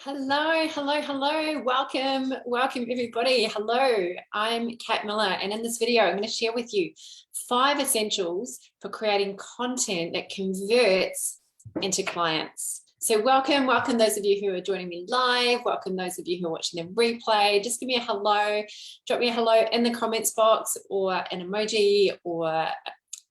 Hello, hello, hello. Welcome everybody. Hello, I'm Kat Miller, and in this video, I'm going to share with you 5 essentials for creating content that converts into clients. So welcome those of you who are joining me live. Welcome those of you who are watching the replay. Just give me a hello. Drop me a hello in the comments box or an emoji or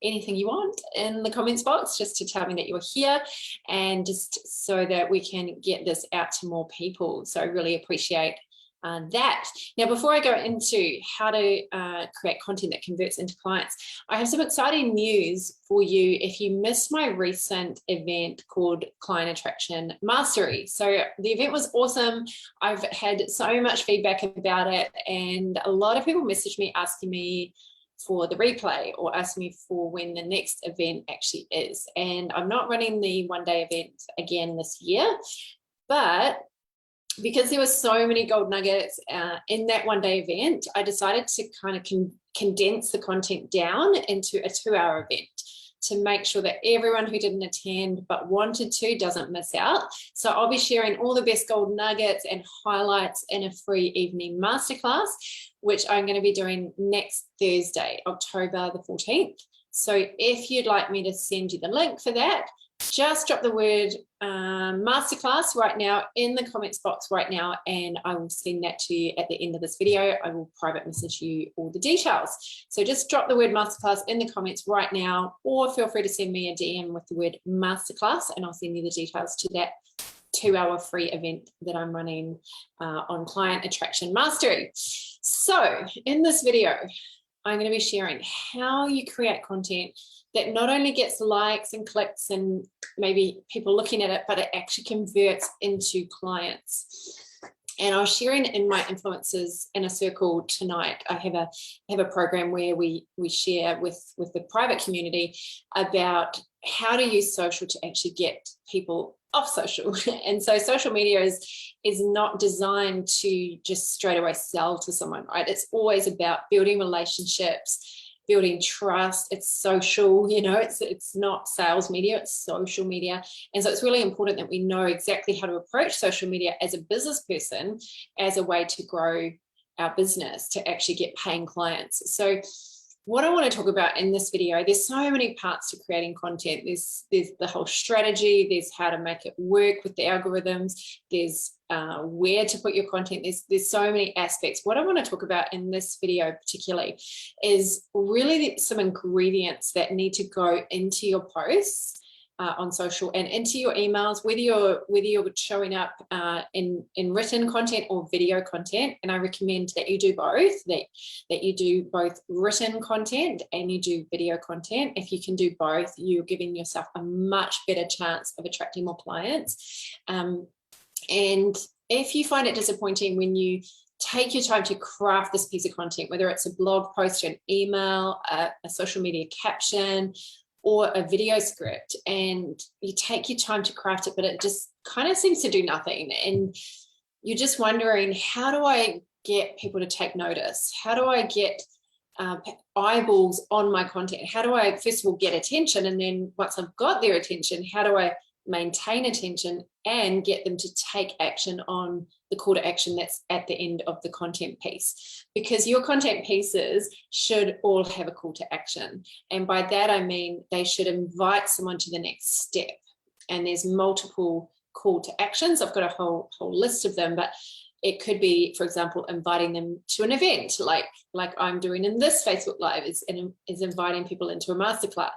anything you want in the comments box, just to tell me that you're here and just so that we can get this out to more people. So I really appreciate that. Now, before I go into how to create content that converts into clients, I have some exciting news for you if you missed my recent event called Client Attraction Mastery. So the event was awesome. I've had so much feedback about it, and a lot of people messaged me asking me for the replay or ask me for when the next event actually is. And I'm not running the one-day event again this year, but because there were so many gold nuggets in that one-day event, I decided to kind of condense the content down into a 2-hour event to make sure that everyone who didn't attend but wanted to doesn't miss out. So I'll be sharing all the best gold nuggets and highlights in a free evening masterclass, which I'm going to be doing next Thursday, October the 14th. So if you'd like me to send you the link for that, just drop the word masterclass right now in the comments box right now, and I will send that to you at the end of this video. I will private message you all the details. So just drop the word masterclass in the comments right now, or feel free to send me a DM with the word masterclass, and I'll send you the details to that 2-hour free event that I'm running on Client Attraction Mastery. So in this video, I'm going to be sharing how you create content that not only gets likes and clicks and maybe people looking at it, but it actually converts into clients. And I was sharing in my Influencers Inner Circle tonight. I have a program where we share with the private community about how to use social to actually get people off social. And so social media is not designed to just straight away sell to someone, right? It's always about building relationships, building trust. It's social, you know, it's not sales media, it's social media. And so it's really important that we know exactly how to approach social media as a business person, as a way to grow our business, to actually get paying clients. So what I want to talk about in this video, there's so many parts to creating content. There's the whole strategy, there's how to make it work with the algorithms, there's where to put your content. There's so many aspects. What I want to talk about in this video particularly is really some ingredients that need to go into your posts on social and into your emails, whether you're showing up in written content or video content. And I recommend that you do both, that you do both written content and you do video content. If you can do both, you're giving yourself a much better chance of attracting more clients. And if you find it disappointing when you take your time to craft this piece of content, whether it's a blog post, an email, a social media caption, or a video script, and you take your time to craft it, but it just kind of seems to do nothing. And you're just wondering, how do I get people to take notice? How do I get eyeballs on my content? How do I, first of all, get attention? And then once I've got their attention, how do I maintain attention and get them to take action on the call to action that's at the end of the content piece? Because your content pieces should all have a call to action. And by that, I mean, they should invite someone to the next step. And there's multiple call to actions. I've got a whole list of them, but it could be, for example, inviting them to an event like I'm doing in this Facebook Live is inviting people into a masterclass.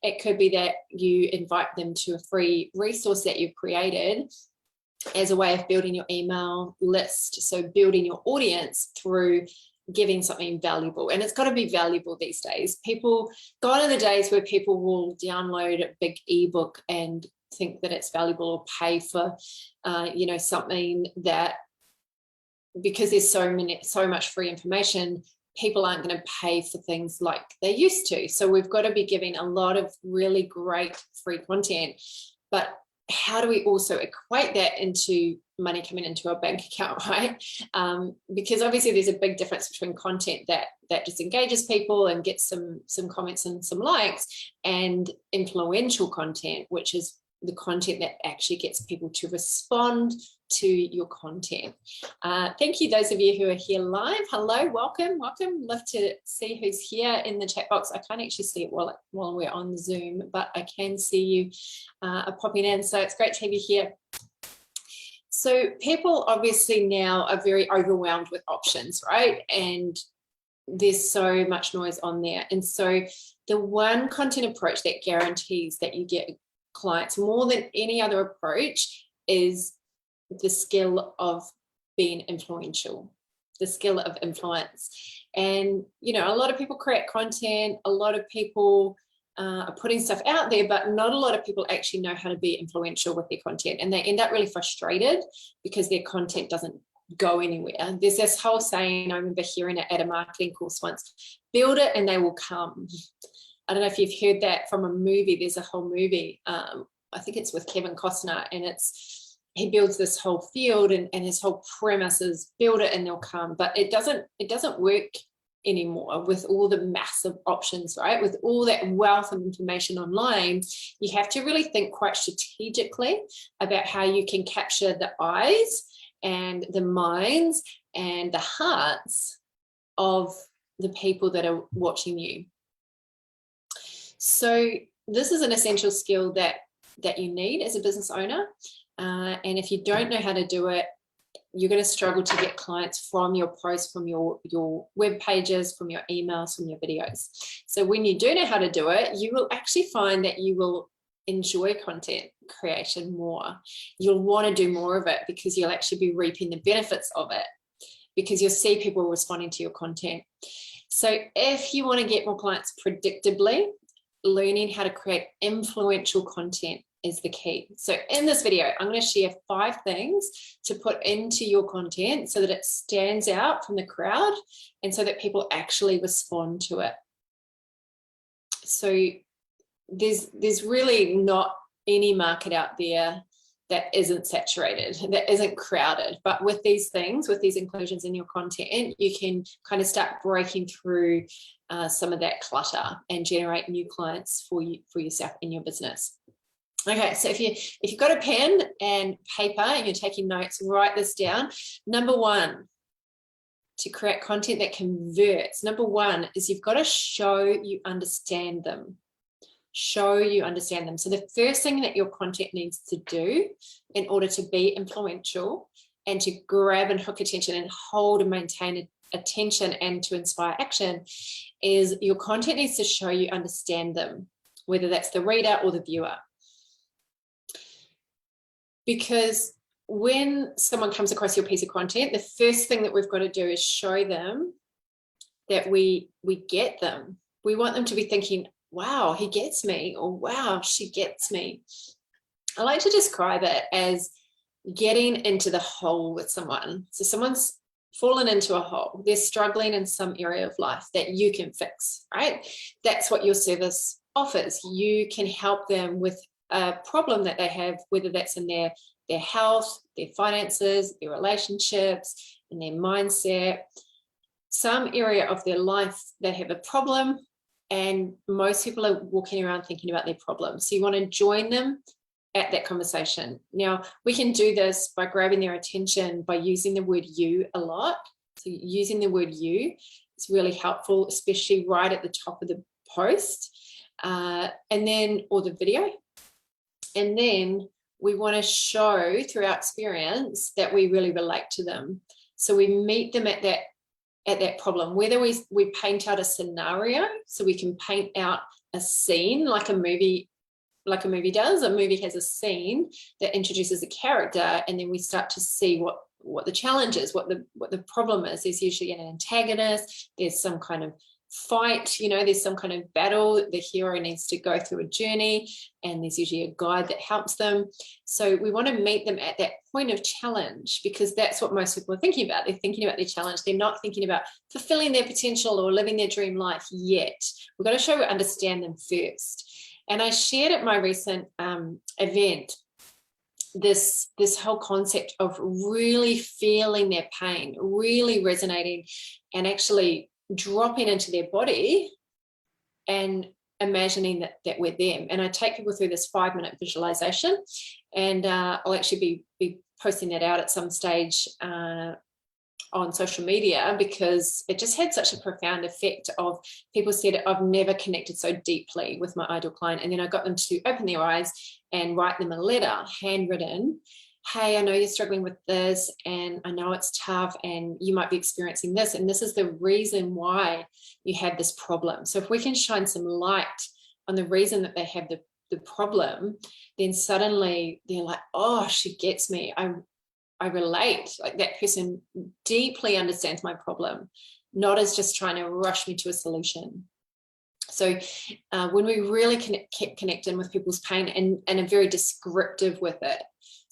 It could be that you invite them to a free resource that you've created as a way of building your email list. So building your audience through giving something valuable. And it's got to be valuable these days. Gone are the days where people will download a big ebook and think that it's valuable, or pay for something that, because there's so much free information, people aren't going to pay for things like they used to. So we've got to be giving a lot of really great free content, but how do we also equate that into money coming into our bank account, right? Because obviously there's a big difference between content that just engages people and gets some comments and some likes, and influential content, which is the content that actually gets people to respond to your content. Thank you, those of you who are here live. Hello, welcome. Love to see who's here in the chat box. I can't actually see it while we're on Zoom, but I can see you popping in. So it's great to have you here. So people obviously now are very overwhelmed with options, right? And there's so much noise on there. And so the one content approach that guarantees that you get clients more than any other approach is the skill of being influential, the skill of influence. And, you know, a lot of people create content, a lot of people are putting stuff out there, but not a lot of people actually know how to be influential with their content. And they end up really frustrated because their content doesn't go anywhere. There's this whole saying, I remember hearing it at a marketing course once, build it and they will come. I don't know if you've heard that from a movie. There's a whole movie, I think it's with Kevin Costner, and he builds this whole field and his whole premise is build it and they'll come. But it doesn't work anymore with all the massive options, right? With all that wealth of information online, you have to really think quite strategically about how you can capture the eyes and the minds and the hearts of the people that are watching you. So this is an essential skill that you need as a business owner. And if you don't know how to do it, you're going to struggle to get clients from your posts, from your web pages, from your emails, from your videos. So when you do know how to do it, you will actually find that you will enjoy content creation more. You'll want to do more of it because you'll actually be reaping the benefits of it, because you'll see people responding to your content. So if you want to get more clients predictably, learning how to create influential content is the key. So in this video, I'm going to share 5 things to put into your content so that it stands out from the crowd and so that people actually respond to it. So there's really not any market out there that isn't saturated, that isn't crowded. But with these things, with these inclusions in your content, you can kind of start breaking through some of that clutter and generate new clients for yourself in your business. Okay, so if you've got a pen and paper and you're taking notes, write this down. Number 1, to create content that converts, number 1 is you've got to show you understand them. Show you understand them. So the first thing that your content needs to do in order to be influential and to grab and hook attention and hold and maintain attention and to inspire action is your content needs to show you understand them, whether that's the reader or the viewer. Because when someone comes across your piece of content, the first thing that we've got to do is show them that we get them. We want them to be thinking, wow, he gets me, or wow, she gets me. I like to describe it as getting into the hole with someone. So someone's fallen into a hole. They're struggling in some area of life that you can fix, right? That's what your service offers. You can help them with a problem that they have, whether that's in their health, their finances, their relationships, and their mindset, some area of their life. They have a problem, and most people are walking around thinking about their problems. So you want to join them at that conversation. Now, we can do this by grabbing their attention by using the word you a lot. So using the word you is really helpful, especially right at the top of the post, or the video. And then we want to show through our experience that we really relate to them. So we meet them at that problem, whether we paint out a scenario, so we can paint out a scene like a movie does. A movie has a scene that introduces a character, and then we start to see what the challenge is, what the problem is. There's usually an antagonist, there's some kind of fight, there's some kind of battle. The hero needs to go through a journey, and there's usually a guide that helps them. So we want to meet them at that point of challenge, because that's what most people are thinking about. They're thinking about their challenge. They're not thinking about fulfilling their potential or living their dream life yet. We've got to show we understand them first. And I shared at my recent event this whole concept of really feeling their pain, really resonating, and actually dropping into their body and imagining that we're them. And I take people through this 5-minute visualization, and I'll actually be posting that out at some stage on social media, because it just had such a profound effect. Of people said, I've never connected so deeply with my ideal client. And then I got them to open their eyes and write them a letter, handwritten. Hey, I know you're struggling with this, and I know it's tough, and you might be experiencing this, and this is the reason why you have this problem. So if we can shine some light on the reason that they have the problem, then suddenly they're like, oh, she gets me. I relate. Like, that person deeply understands my problem, not as just trying to rush me to a solution. So when we really connect in with people's pain and are very descriptive with it,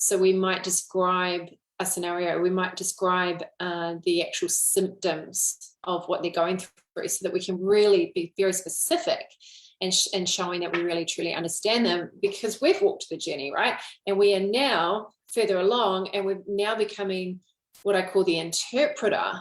so we might describe a scenario, we might describe the actual symptoms of what they're going through, so that we can really be very specific and showing that we really truly understand them, because we've walked the journey, right? And we are now further along, and we're now becoming what I call the interpreter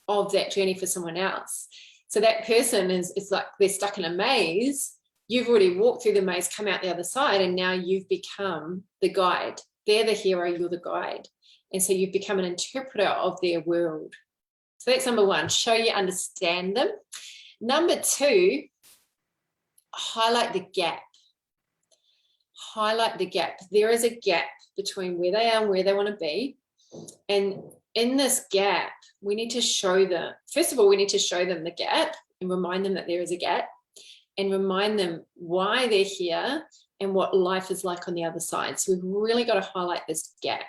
of that journey for someone else. So that person is like they're stuck in a maze. You've already walked through the maze, come out the other side, and now you've become the guide. They're the hero, you're the guide. And so you've become an interpreter of their world. So that's number one, show you understand them. Number two, highlight the gap. Highlight the gap. There is a gap between where they are and where they want to be. And in this gap, we need to show them, first of all, we need to show them the gap and remind them that there is a gap, and remind them why they're here and what life is like on the other side. So we've really got to highlight this gap.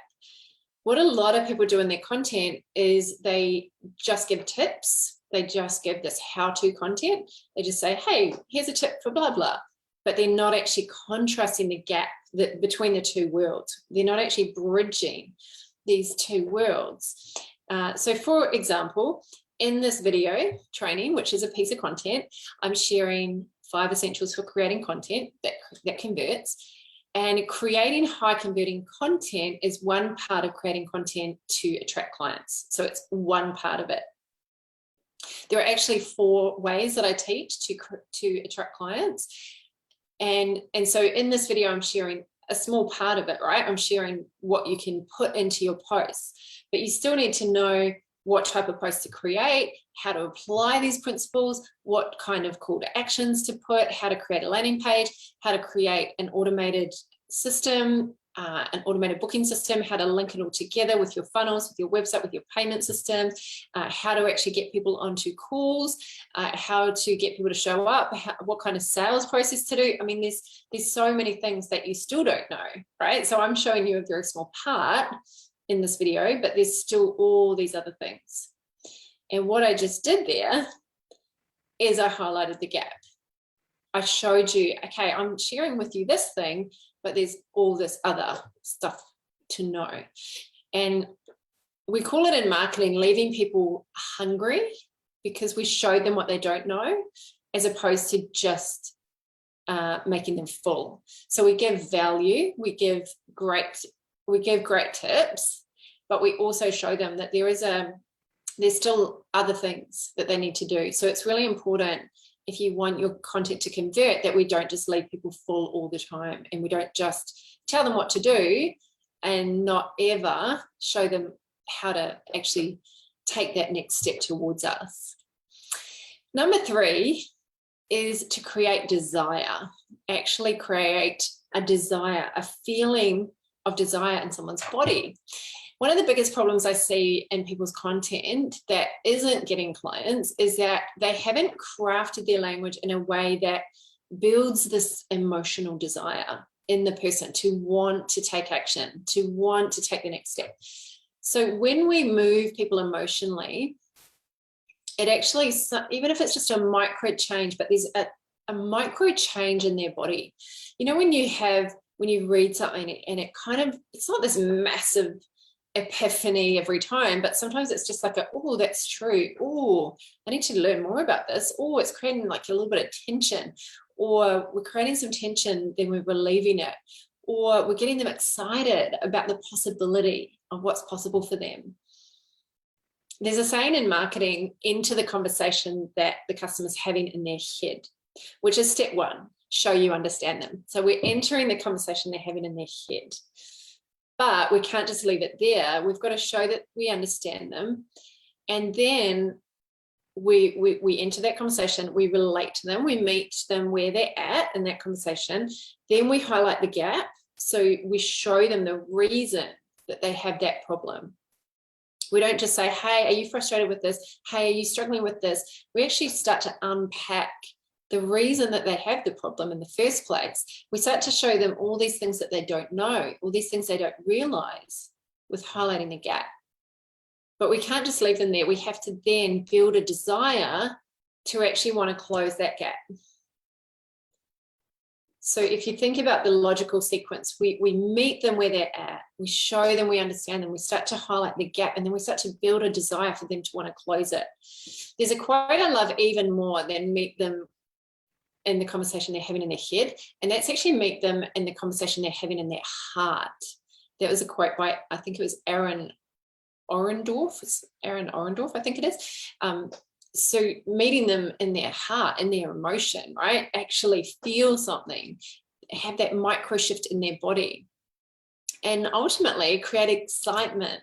What a lot of people do in their content is they just give tips. They just give this how-to content. They just say, hey, here's a tip for blah, blah. But they're not actually contrasting the gap between the two worlds. They're not actually bridging these two worlds. So for example, in this video training, which is a piece of content, I'm sharing 5 essentials for creating content that converts. And creating high converting content is one part of creating content to attract clients. So it's one part of it. There are actually 4 ways that I teach to attract clients. And so in this video, I'm sharing a small part of it, right? I'm sharing what you can put into your posts, but you still need to know what type of post to create, how to apply these principles, what kind of call to actions to put, how to create a landing page, how to create an automated system, an automated booking system, how to link it all together with your funnels, with your website, with your payment system, how to actually get people onto calls, how to get people to show up, what kind of sales process to do. I mean, there's so many things that you still don't know, right? So I'm showing you a very small part in this video, but there's still all these other things. And what I just did there is I highlighted the gap. I showed you, okay, I'm sharing with you this thing, but there's all this other stuff to know. And we call it in marketing, leaving people hungry, because we show them what they don't know, as opposed to just making them full. So we give value, we give great tips, but we also show them that there's still other things that they need to do. So it's really important, if you want your content to convert, that we don't just leave people full all the time, and we don't just tell them what to do and not ever show them how to actually take that next step towards us. Number 3 is to create desire. Actually create a desire, a feeling of desire in someone's body. One of the biggest problems I see in people's content that isn't getting clients is that they haven't crafted their language in a way that builds this emotional desire in the person to want to take action, to want to take the next step. So when we move people emotionally, it actually, even if it's just a micro change, but there's a micro change in their body. You know, when you read something and it's not this massive epiphany every time, but sometimes it's just like oh, that's true. Oh, I need to learn more about this. Oh, it's creating like a little bit of tension, or we're creating some tension, then we're relieving it, or we're getting them excited about the possibility of what's possible for them. There's a saying in marketing, enter the conversation that the customer's having in their head, which is step 1, show you understand them. So we're entering the conversation they're having in their head. But we can't just leave it there. We've got to show that we understand them. And then we enter that conversation, we relate to them, we meet them where they're at in that conversation. Then we highlight the gap. So we show them the reason that they have that problem. We don't just say, hey, are you frustrated with this? Hey, are you struggling with this? We actually start to unpack the reason that they have the problem in the first place. We start to show them all these things that they don't know, all these things they don't realize with highlighting the gap. But we can't just leave them there. We have to then build a desire to actually want to close that gap. So if you think about the logical sequence, we meet them where they're at, we show them, we understand them, we start to highlight the gap, and then we start to build a desire for them to want to close it. There's a quote I love even more than meet them in the conversation they're having in their head, and that's actually meet them in the conversation they're having in their heart. That was a quote by, I think it was Aaron Orendorff, I think it is. So meeting them in their heart, in their emotion, right? Actually feel something, have that micro shift in their body, and ultimately create excitement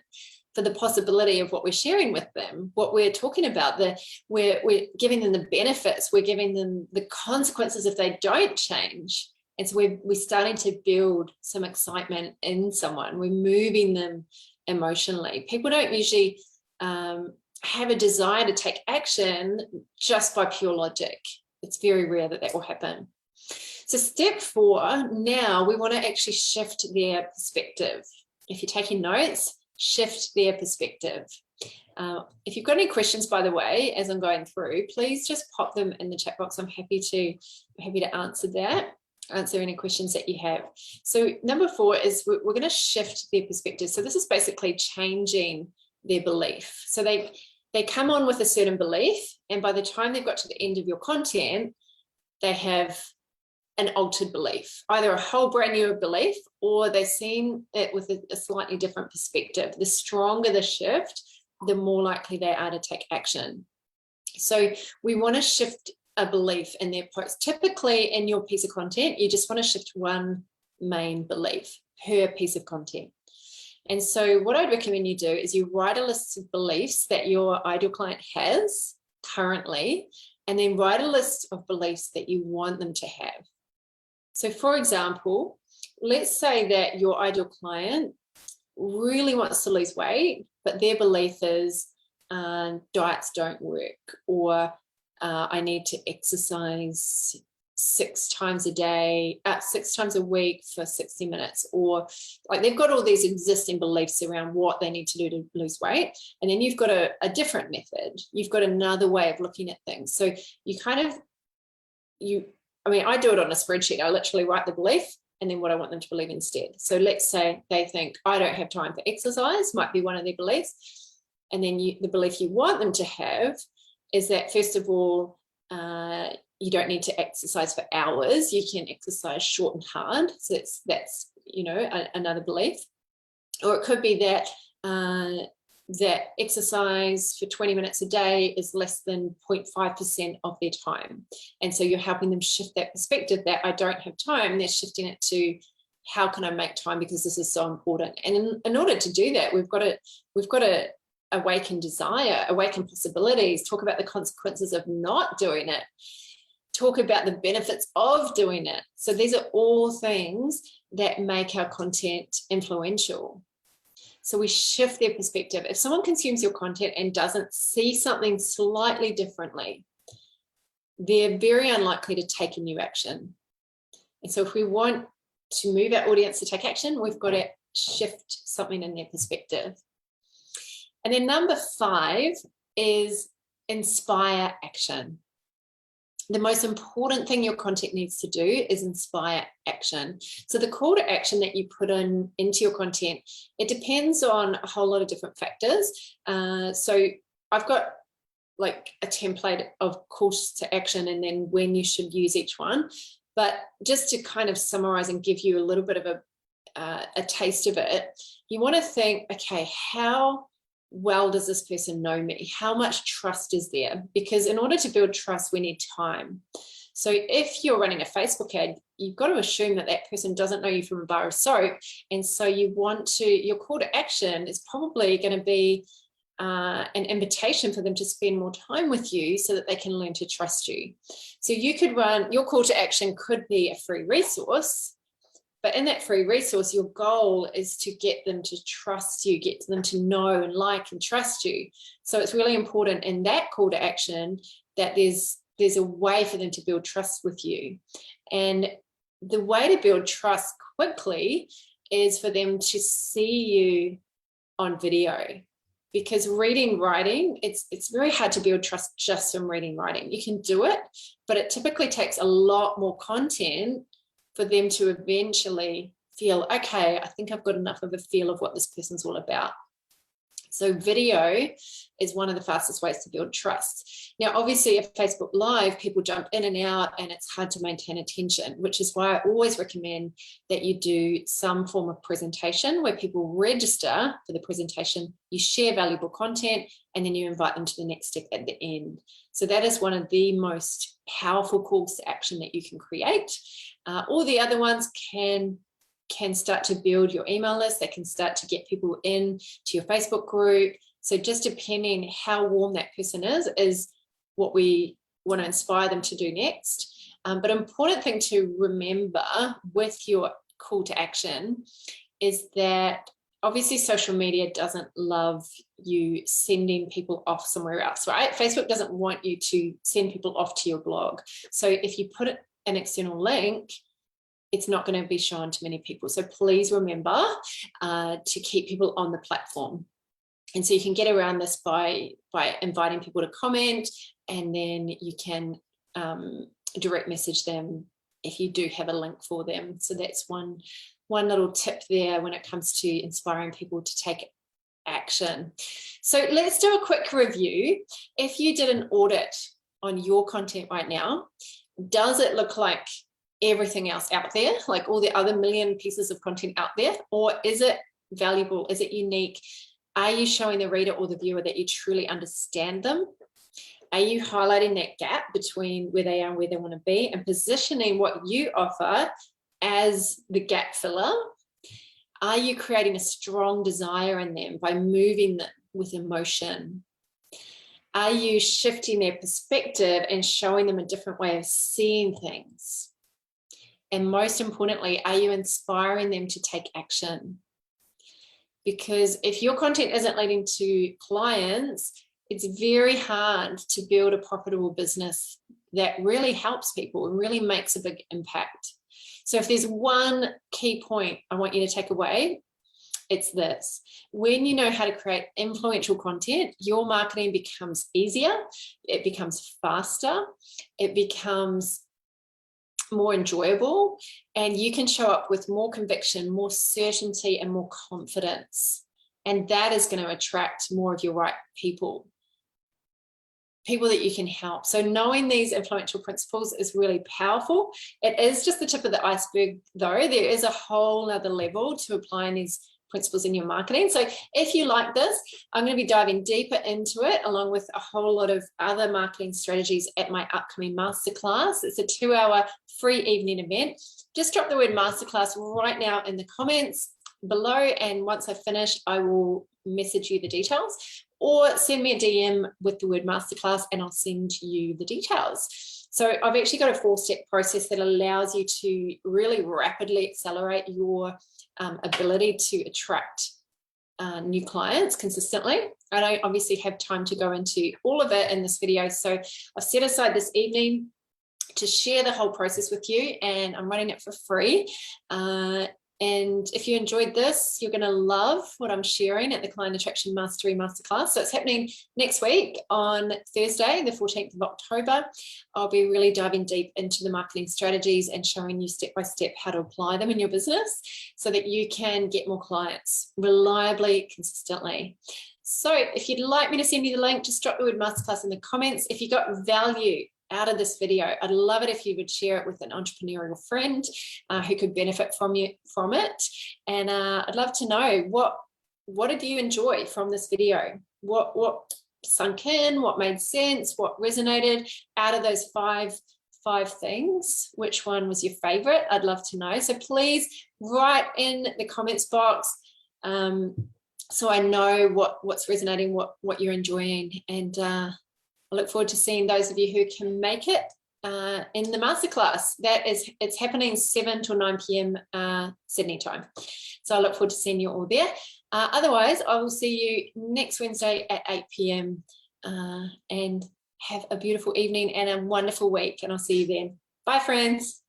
for the possibility of what we're sharing with them, what we're talking about. We're giving them the benefits, we're giving them the consequences if they don't change. And so we're starting to build some excitement in someone. We're moving them emotionally. People don't usually have a desire to take action just by pure logic. It's very rare that that will happen. So step 4, now we want to actually shift their perspective. If you're taking notes, shift their perspective. If you've got any questions, by the way, as I'm going through, please just pop them in the chat box. I'm happy to answer that. Answer any questions that you have. So number 4 is we're going to shift their perspective. So this is basically changing their belief. So they come on with a certain belief, and by the time they've got to the end of your content, they have an altered belief, either a whole brand new belief, or they've seen it with a slightly different perspective. The stronger the shift, the more likely they are to take action. So we want to shift a belief in their post. Typically in your piece of content, you just want to shift one main belief per piece of content. And so what I'd recommend you do is you write a list of beliefs that your ideal client has currently, and then write a list of beliefs that you want them to have. So for example, let's say that your ideal client really wants to lose weight, but their belief is diets don't work, or I need to exercise 6 times a day, 6 times a week for 60 minutes, or like they've got all these existing beliefs around what they need to do to lose weight. And then you've got a different method. You've got another way of looking at things. So you I do it on a spreadsheet. I literally write the belief and then what I want them to believe instead. So let's say they think I don't have time for exercise, might be one of their beliefs. And then the belief you want them to have is that, first of all, you don't need to exercise for hours. You can exercise short and hard. So that's another belief. Or it could be that that exercise for 20 minutes a day is less than 0.5% of their time. And so you're helping them shift that perspective that I don't have time. They're shifting it to how can I make time because this is so important. And in order to do that, we've got to awaken desire, awaken possibilities, talk about the consequences of not doing it, talk about the benefits of doing it. So these are all things that make our content influential. So we shift their perspective. If someone consumes your content and doesn't see something slightly differently, they're very unlikely to take a new action. And so if we want to move our audience to take action, we've got to shift something in their perspective. And then number 5 is inspire action. The most important thing your content needs to do is inspire action. So the call to action that you put into your content, it depends on a whole lot of different factors. So I've got like a template of calls to action and then when you should use each one. But just to kind of summarize and give you a little bit of a taste of it, you want to think, okay, how well does this person know me? How much trust is there? Because in order to build trust, we need time. So if you're running a Facebook ad, you've got to assume that that person doesn't know you from a bar of soap. And so your call to action is probably going to be an invitation for them to spend more time with you so that they can learn to trust you. So you could run, your call to action could be a free resource, but in that free resource, your goal is to get them to trust you, get them to know and like and trust you. So it's really important in that call to action that there's a way for them to build trust with you. And the way to build trust quickly is for them to see you on video. Because reading, writing, it's very hard to build trust just from reading, writing. You can do it, but it typically takes a lot more content for them to eventually feel, okay, I think I've got enough of a feel of what this person's all about. So video is one of the fastest ways to build trust. Now, obviously, if Facebook Live, people jump in and out and it's hard to maintain attention, which is why I always recommend that you do some form of presentation where people register for the presentation, you share valuable content, and then you invite them to the next step at the end. So that is one of the most powerful calls to action that you can create. All the other ones can start to build your email list. They can start to get people in to your Facebook group. So just depending how warm that person is what we want to inspire them to do next. But an important thing to remember with your call to action is that obviously social media doesn't love you sending people off somewhere else, right? Facebook doesn't want you to send people off to your blog. So if you put an external link, it's not going to be shown to many people. So please remember to keep people on the platform. And so you can get around this by inviting people to comment, and then you can direct message them if you do have a link for them. So that's one little tip there when it comes to inspiring people to take action. So let's do a quick review. If you did an audit on your content right now, does it look like everything else out there, like all the other million pieces of content out there, or is it valuable? Is it unique? Are you showing the reader or the viewer that you truly understand them? Are you highlighting that gap between where they are and where they want to be, and positioning what you offer as the gap filler? Are you creating a strong desire in them by moving them with emotion? Are you shifting their perspective and showing them a different way of seeing things? And most importantly, are you inspiring them to take action? Because if your content isn't leading to clients, it's very hard to build a profitable business that really helps people and really makes a big impact. So if there's one key point I want you to take away, it's this. When you know how to create influential content, your marketing becomes easier, it becomes faster, it becomes more enjoyable, and you can show up with more conviction, more certainty, and more confidence. And that is going to attract more of your right people that you can help. So knowing these influential principles is really powerful. It is just the tip of the iceberg, though. There is a whole other level to applying these principles in your marketing. So if you like this, I'm going to be diving deeper into it, along with a whole lot of other marketing strategies at my upcoming masterclass. It's a 2-hour free evening event. Just drop the word masterclass right now in the comments below, and once I've finished, I will message you the details, or send me a DM with the word masterclass and I'll send you the details. So I've actually got a 4-step process that allows you to really rapidly accelerate your ability to attract new clients consistently. I don't obviously have time to go into all of it in this video, so I've set aside this evening to share the whole process with you, and I'm running it for free. And if you enjoyed this, you're going to love what I'm sharing at the Client Attraction Mastery Masterclass. So it's happening next week on Thursday, the 14th of October. I'll be really diving deep into the marketing strategies and showing you step by step how to apply them in your business so that you can get more clients reliably, consistently. So if you'd like me to send you the link, just drop the word masterclass in the comments. If you got value out of this video, I'd love it if you would share it with an entrepreneurial friend who could benefit from it. And I'd love to know what did you enjoy from this video? What sunk in, what made sense, what resonated out of those five 5 things. Which one was your favorite? I'd love to know. So please write in the comments box so I know what's resonating, what you're enjoying. And I look forward to seeing those of you who can make it in the masterclass. It's happening 7 till 9 p.m. Sydney time. So I look forward to seeing you all there. Otherwise, I will see you next Wednesday at 8 p.m. And have a beautiful evening and a wonderful week. And I'll see you then. Bye, friends.